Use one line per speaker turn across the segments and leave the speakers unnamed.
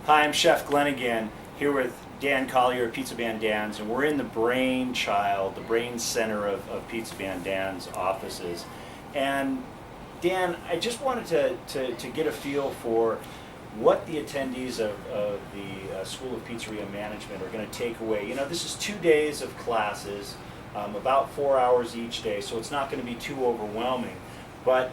Hi, I'm Chef Glenn again, here with Dan Collier of Pizza Van Dan's, and we're in the brain center of Pizza Van Dan's offices. And Dan, I just wanted to get a feel for what the attendees of the School of Pizzeria Management are going to take away. You know, this is 2 days of classes, about 4 hours each day, so it's not going to be too overwhelming. But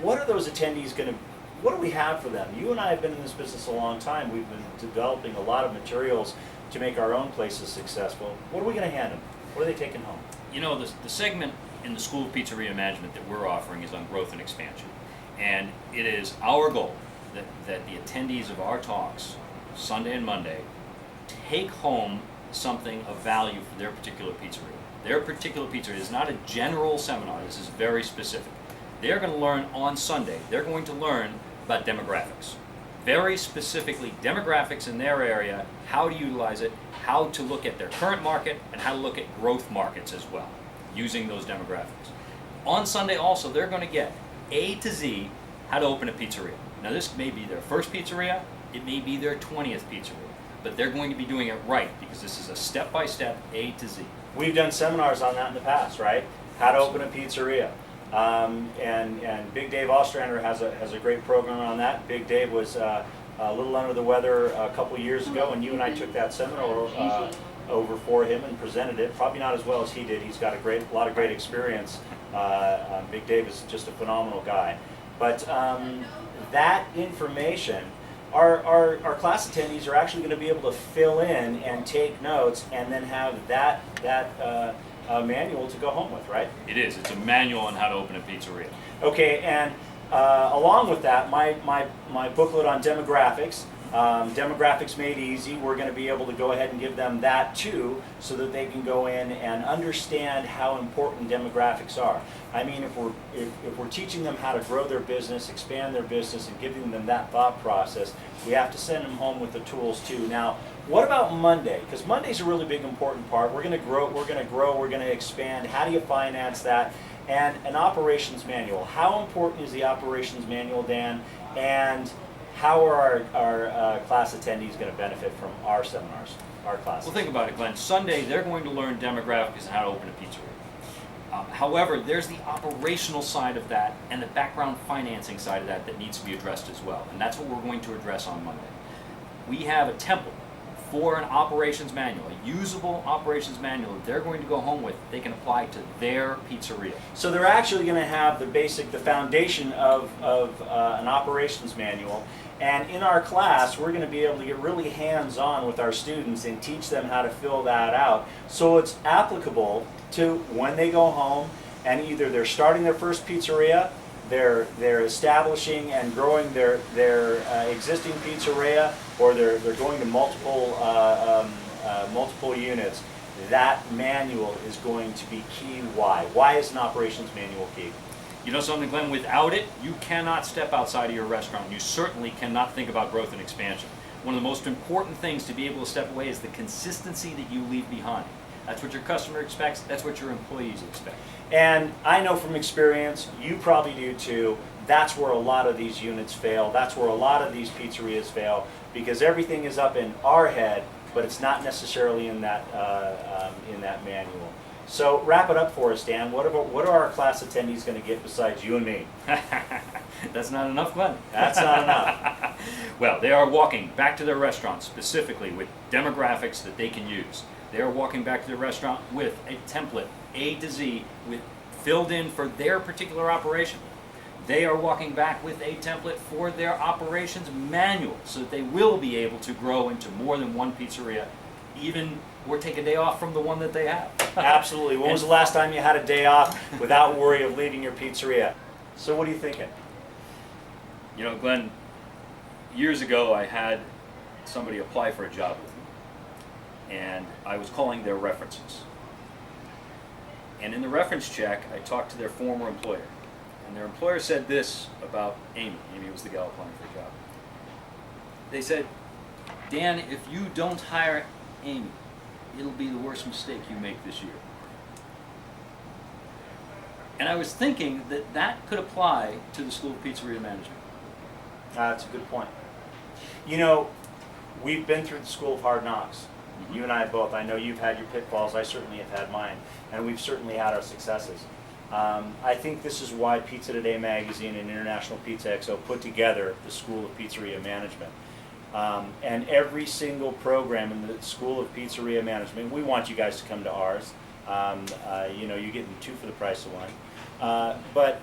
what are those attendees going to, what do we have for them? You and I have been in this business a long time. We've been developing a lot of materials to make our own places successful. What are we going to hand them? What are they taking home?
You know, the segment in the School of Pizzeria Management that we're offering is on growth and expansion. And it is our goal that the attendees of our talks, Sunday and Monday, take home something of value for their particular pizzeria. Their particular pizzeria is not a general seminar. This is very specific. They're going to learn on Sunday, they're going to learn about demographics. Very specifically, demographics in their area, how to utilize it, how to look at their current market, and how to look at growth markets as well, using those demographics. On Sunday also, they're going to get A to Z, how to open a pizzeria. Now this may be their first pizzeria, it may be their 20th pizzeria, but they're going to be doing it right because this is a step-by-step A to Z.
We've done seminars on that in the past, right? How to open a pizzeria. And Big Dave Ostrander has a great program on that. Big Dave was a little under the weather a couple years ago, and you and I took that seminar over for him and presented it. Probably not as well as he did. He's got a lot of great experience. Big Dave is just a phenomenal guy. But that information, our class attendees are actually going to be able to fill in and take notes, and then have that manual to go home with, right?
It is. It's a manual on how to open a pizzeria.
Okay, and along with that, my booklet on demographics, Demographics Made Easy, we're going to be able to go ahead and give them that too, so that they can go in and understand how important demographics are. I mean, if we're teaching them how to grow their business, expand their business, and giving them that thought process, we have to send them home with the tools too. Now, what about Monday? Because Monday's a really big important part. We're going to grow, we're going to expand. How do you finance that? And an operations manual. How important is the operations manual, Dan? And how are our class attendees going to benefit from our seminars, our classes?
Well, think about it, Glenn. Sunday, they're going to learn demographics and how to open a pizzeria. However, there's the operational side of that and the background financing side of that needs to be addressed as well. And that's what we're going to address on Monday. We have a template for an operations manual, a usable operations manual that they're going to go home with, they can apply to their pizzeria.
So they're actually going to have the foundation of an operations manual. And in our class, we're going to be able to get really hands-on with our students and teach them how to fill that out. So it's applicable to when they go home and either they're starting their first pizzeria, they're establishing and growing their existing pizzeria, or they're going to multiple units. That manual is going to be key. Why is an operations manual key?
You know something, Glenn? Without it, you cannot step outside of your restaurant. You certainly cannot think about growth and expansion. One of the most important things to be able to step away is the consistency that you leave behind. That's what your customer expects. That's what your employees expect.
And I know from experience, you probably do too, that's where a lot of these units fail. That's where a lot of these pizzerias fail, because everything is up in our head, but it's not necessarily in that manual. So wrap it up for us, Dan. What are our class attendees going to get besides you and me?
That's not enough, Glenn.
That's not enough.
Well, they are walking back to their restaurant specifically with demographics that they can use. They are walking back to their restaurant with a template, A to Z, filled in for their particular operation. They are walking back with a template for their operations manual, so that they will be able to grow into more than one pizzeria, even or take a day off from the one that they have.
Absolutely. When was the last time you had a day off without worry of leaving your pizzeria? So what are you thinking?
You know, Glenn, years ago I had somebody apply for a job with me, and I was calling their references. And in the reference check, I talked to their former employer. And their employer said this about Amy. Amy was the gal applying for the job. They said, Dan, if you don't hire Amy, it'll be the worst mistake you make this year. And I was thinking that that could apply to the School of Pizzeria Management.
That's a good point. You know, we've been through the school of hard knocks.
Mhm.
You and I both. I know you've had your pitfalls. I certainly have had mine, and we've certainly had our successes. I think this is why Pizza Today magazine and International Pizza Expo put together the School of Pizzeria Management. And every single program in the School of Pizzeria Management, we want you guys to come to ours. You're getting two for the price of one. But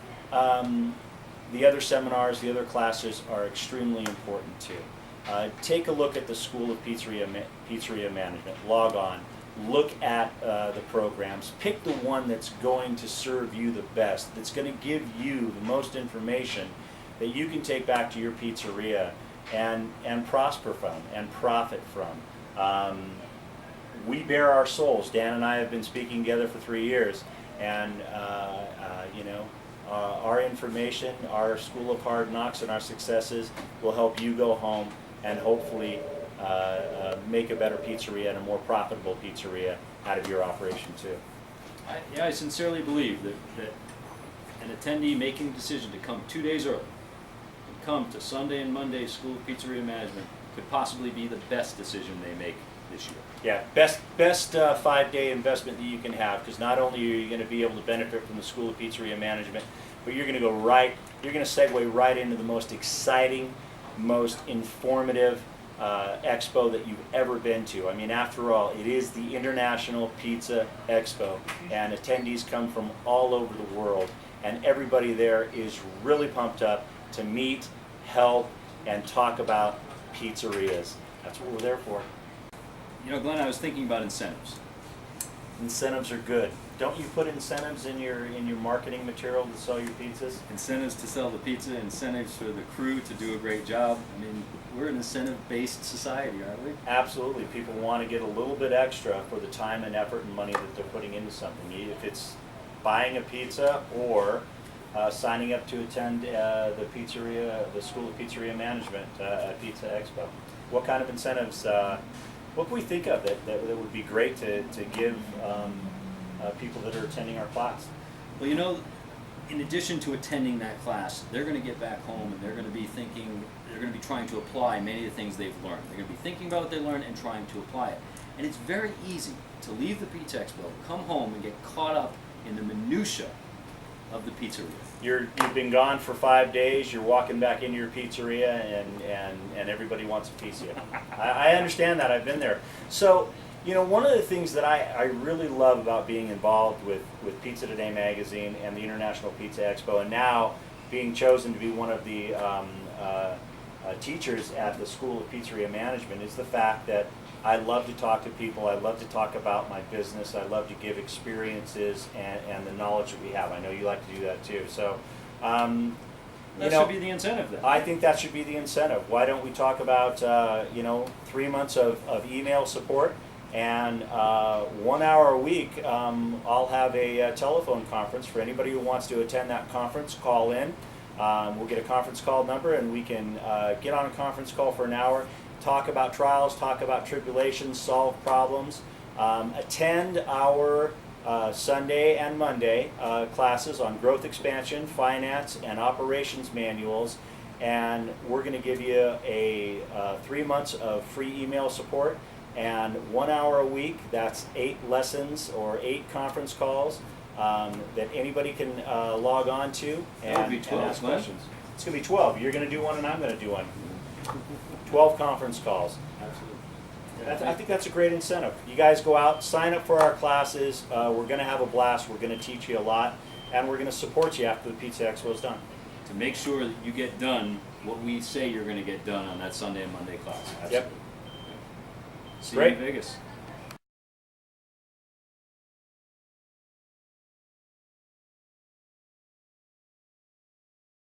the other seminars, the other classes are extremely important too. Take a look at the School of Pizzeria Management. Log on. Look at the programs. Pick the one that's going to serve you the best, that's going to give you the most information that you can take back to your pizzeria and prosper from and profit from. We bear our souls. Dan and I have been speaking together for 3 years, and our information, our School of Hard Knocks, and our successes will help you go home and hopefully make a better pizzeria and a more profitable pizzeria out of your operation too.
I sincerely believe that an attendee making the decision to come 2 days early and come to Sunday and Monday School of Pizzeria Management could possibly be the best decision they make this year.
Yeah, best 5-day investment that you can have, because not only are you going to be able to benefit from the School of Pizzeria Management, but you're going to segue right into the most exciting, most informative expo that you've ever been to. I mean, after all, it is the International Pizza Expo, and attendees come from all over the world, and everybody there is really pumped up to meet, help, and talk about pizzerias. That's what we're there for.
You know, Glenn, I was thinking about incentives.
Incentives are good. Don't you put incentives in your marketing material to sell your pizzas?
Incentives to sell the pizza, incentives for the crew to do a great job. I mean, we're an incentive-based society, aren't we?
Absolutely. People want to get a little bit extra for the time and effort and money that they're putting into something. If it's buying a pizza or signing up to attend the School of Pizzeria Management at Pizza Expo. What kind of incentives, what can we think of that would be great to give people that are attending our class?
Well, you know, in addition to attending that class, they're going to get back home and they're going to be trying to apply many of the things they've learned. They're going to be thinking about what they learned and trying to apply it. And it's very easy to leave the Pizza Expo, come home, and get caught up in the minutia of the pizzeria.
You've been gone for 5 days, you're walking back into your pizzeria, and everybody wants a piece of you. I understand that, I've been there. So, you know, one of the things that I really love about being involved with Pizza Today magazine and the International Pizza Expo, and now being chosen to be one of the teachers at the School of Pizzeria Management, is the fact that I love to talk to people, I love to talk about my business, I love to give experiences and the knowledge that we have. I know you like to do that too. So,
That should be the incentive then.
I think that should be the incentive. Why don't we talk about 3 months of email support, and 1 hour a week I'll have a telephone conference for anybody who wants to attend that conference. Call in. We'll get a conference call number, and we can get on a conference call for an hour, talk about trials, talk about tribulations, solve problems, attend our Sunday and Monday classes on growth expansion, finance, and operations manuals, and we're going to give you a 3 months of free email support and 1 hour a week. That's 8 lessons or 8 conference calls that anybody can log on to
That would be
and
12,
ask
right?
questions. It's going to be 12. You're going to do one, and I'm going to do one. 12 conference calls.
Absolutely.
I think that's a great incentive. You guys go out, sign up for our classes. We're going to have a blast. We're going to teach you a lot, and we're going to support you after the Pizza Expo is done.
To make sure that you get done what we say you're going to get done on that Sunday and Monday class.
Yep.
See
Great.
you in Vegas.